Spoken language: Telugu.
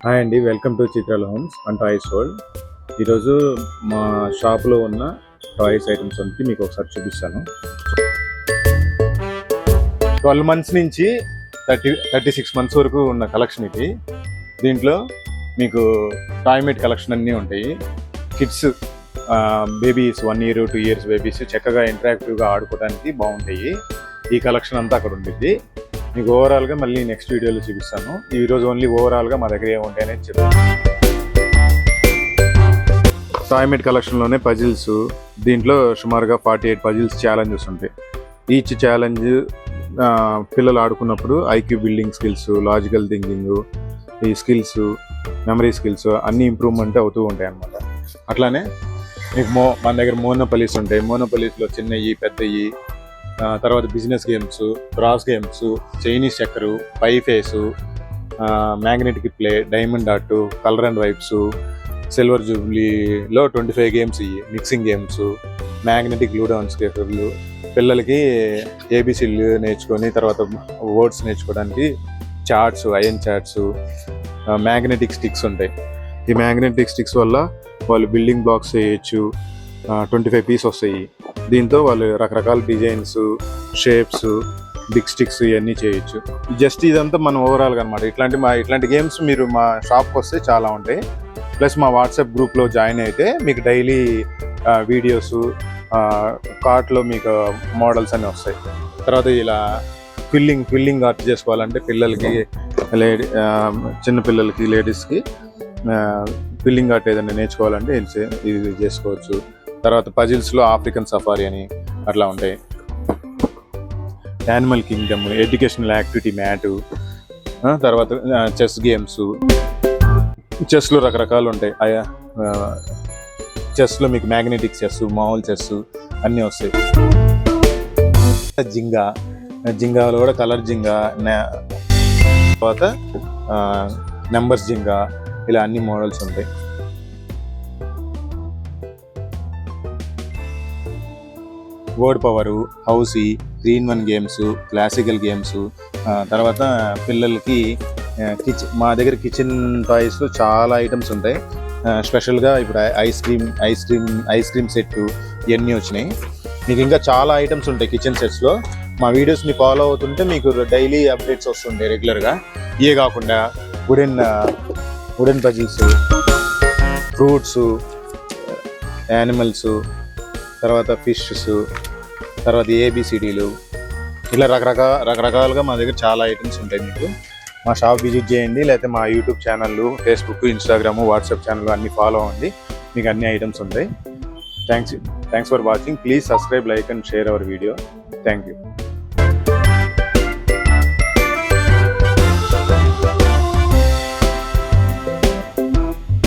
హాయ్ అండి, వెల్కమ్ టు చిత్రాల హోమ్స్ అండ్ టాయ్స్ వరల్డ్. ఈరోజు మా షాప్లో ఉన్న టాయ్స్ ఐటమ్స్ అంతా మీకు ఒకసారి చూపిస్తాను. 12 months నుంచి 36 months వరకు ఉన్న కలెక్షన్ ఇది. దీంట్లో మీకు టాయ్ మేట్ కలెక్షన్ అన్నీ ఉంటాయి. Kids babies 1 year 2 years babies చక్కగా ఇంటరాక్టివ్గా ఆడుకోవడానికి బాగుంటాయి. ఈ కలెక్షన్ అంతా అక్కడ ఉంటుంది. మీకు ఓవరాల్గా మళ్ళీ నెక్స్ట్ వీడియోలో చూపిస్తాను. ఈరోజు ఓన్లీ ఓవరాల్గా మా దగ్గర ఏముంటాయనేది చెప్తాను. టాయ్ మేట్ కలెక్షన్లోనే పజిల్స్, దీంట్లో సుమారుగా 48 పజిల్స్ ఛాలెంజెస్ ఉంటాయి. ఈచ్ ఛాలెంజ్ పిల్లలు ఆడుకున్నప్పుడు IQ building skills, logical thinking, ఈ స్కిల్స్, మెమరీ స్కిల్స్ అన్నీ ఇంప్రూవ్మెంట్ అవుతూ ఉంటాయి అన్నమాట. అట్లానే మీకు మన దగ్గర మోనోపలీస్ ఉంటాయి. మోనోపలీస్లో చిన్నవి, పెద్దవి, తర్వాత business games, cross games, Chinese చక్కరు, pie face, magnetic play, diamond art, colour and wipes, silver జూబ్లీలో 25 గేమ్స్, ఇవి mixing games, magnetic glue downs కేకర్లు, పిల్లలకి ఏబిసిలు నేర్చుకొని తర్వాత వర్డ్స్ నేర్చుకోవడానికి charts, iron charts, magnetic sticks ఉంటాయి. ఈ మ్యాగ్నెటిక్ స్టిక్స్ వల్ల వాళ్ళు బిల్డింగ్ బ్లాక్స్ చేయొచ్చు. 25 పీస్ వస్తాయి. దీంతో వాళ్ళు రకరకాల డిజైన్స్, షేప్స్, బిగ్ స్టిక్స్ ఇవన్నీ చేయొచ్చు. జస్ట్ ఇదంతా మనం ఓవరాల్గా అనమాట. ఇట్లాంటి గేమ్స్ మీరు మా షాప్కి వస్తే చాలా ఉంటాయి. ప్లస్ మా వాట్సాప్ గ్రూప్లో జాయిన్ అయితే మీకు డైలీ వీడియోస్, కార్ట్లో మీకు మోడల్స్ అన్నీ వస్తాయి. తర్వాత ఇలా క్విల్లింగ్ ఆర్ట్ చేసుకోవాలంటే పిల్లలకి, చిన్నపిల్లలకి, లేడీస్కి క్విల్లింగ్ ఆర్ట్ ఏదైనా నేర్చుకోవాలంటే ఇది చేసుకోవచ్చు. తర్వాత పజిల్స్లో ఆఫ్రికన్ సఫారీ అని అట్లా ఉంటాయి. Animal Kingdom, educational activity mat, తర్వాత చెస్ గేమ్స్. చెస్లో రకరకాలు ఉంటాయి. చెస్లో మీకు మ్యాగ్నెటిక్ చెస్, మామూలు చెస్ అన్నీ వస్తాయి. జింగాలో కూడా కలర్ జింగా, తర్వాత నెంబర్స్ జింగా, ఇలా అన్ని మోడల్స్ ఉంటాయి. Word power, housie, 3-in-1 games, classical games. తర్వాత పిల్లలకి మా దగ్గర కిచెన్ టాయ్స్లో చాలా ఐటమ్స్ ఉంటాయి. స్పెషల్గా ఇప్పుడు ఐస్ క్రీమ్ సెట్ ఇవన్నీ వచ్చినాయి. మీకు ఇంకా చాలా ఐటమ్స్ ఉంటాయి కిచెన్ సెట్స్లో. మా వీడియోస్ని ఫాలో అవుతుంటే మీకు డైలీ అప్డేట్స్ వస్తుంటాయి రెగ్యులర్గా. ఇవే కాకుండా వుడెన్ పజిల్స్, ఫ్రూట్స్, యానిమల్స్, తర్వాత ఫిషెస్, తర్వాత ఏబిసిడీలు, ఇలా రకరకాలుగా మా దగ్గర చాలా ఐటమ్స్ ఉంటాయి. మీకు మా షాప్ విజిట్ చేయండి, లేకపోతే మా YouTube channel, Facebook, Instagram, WhatsApp channel అన్నీ ఫాలో అవ్వండి. మీకు అన్ని ఐటమ్స్ ఉంటాయి. Thanks for watching. Please subscribe, like and share our video. Thank you.